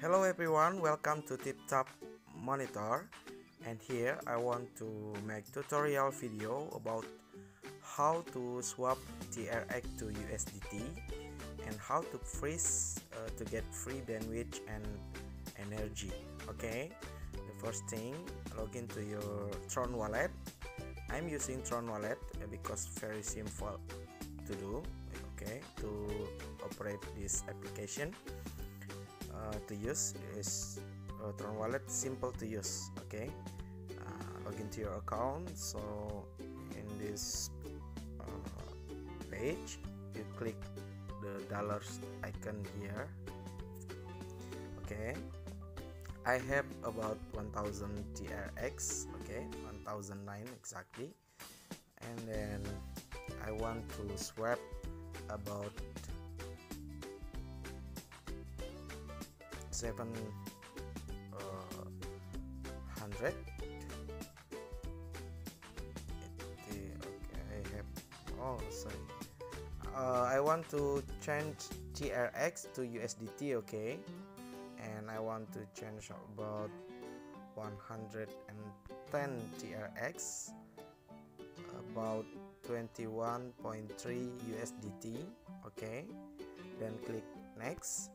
Hello everyone, welcome to TipTop Monitor, and here I want to make tutorial video about how to swap TRX to USDT and how to freeze to get free bandwidth and energy. Okay, the first thing, log into your Tronwallet. I'm using Tronwallet because very simple to do. Okay, to operate this application. To use is Tronwallet, simple to use. Okay, log into your account. So in this page, you click the dollars icon here. Okay, I have about 1000 TRX. Okay, 1009 exactly, and then I want to swap about 700. Okay, I have. Oh, sorry. I want to change TRX to USDT. Okay, and I want to change about 110 TRX, about 21.3 USDT. Okay, then click next.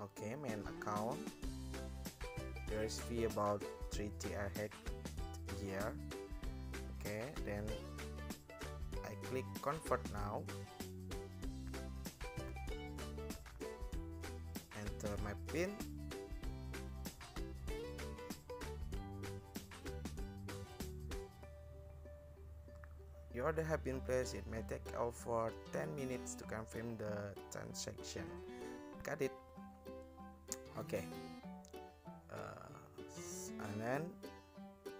Okay, main account. There is fee about 3 TRX here. Okay, then I click convert now. Enter my PIN. Your order have been placed. It may take over 10 minutes to confirm the transaction. Got it. Okay, and then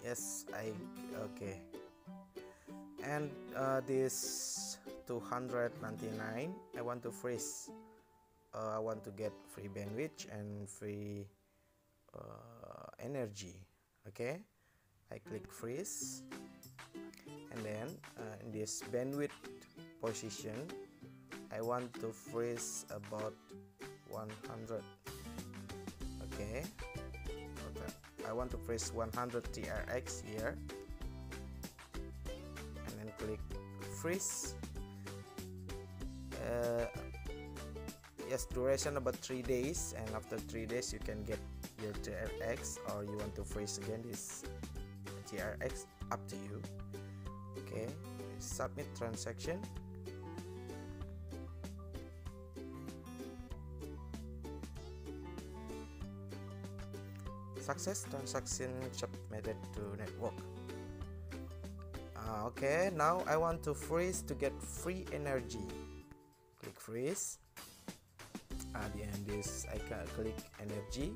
yes, okay, and this 299 I want to freeze. I want to get free bandwidth and free energy. Okay, I click freeze, and then in this bandwidth position I want to freeze about 100. Okay, I want to press 100 TRX here, and then click freeze. Yes, duration about 3 days, and after 3 days you can get your TRX, or you want to freeze again this TRX, up to you. Okay, submit transaction. Success, transaction submitted to network. Okay, now I want to freeze to get free energy. Click freeze. At the end this I can click energy,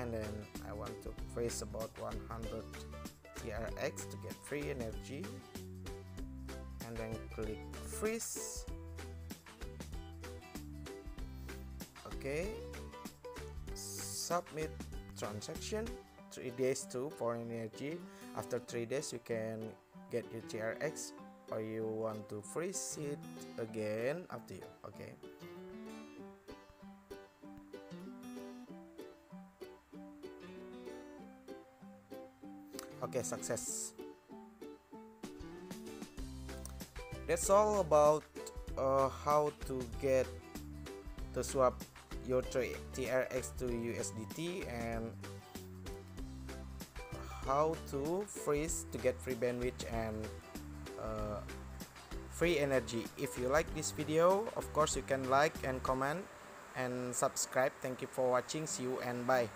and then I want to freeze about 100 TRX to get free energy, and then click freeze. Okay, submit transaction. 3 days to for energy. After 3 days you can get your TRX, or you want to freeze it again, up to you. Okay, okay, success. That's all about how to get to swap your TRX to USDT, and how to freeze to get free bandwidth and free energy. If you like this video, of course you can like and comment and subscribe. Thank you for watching. See you and bye.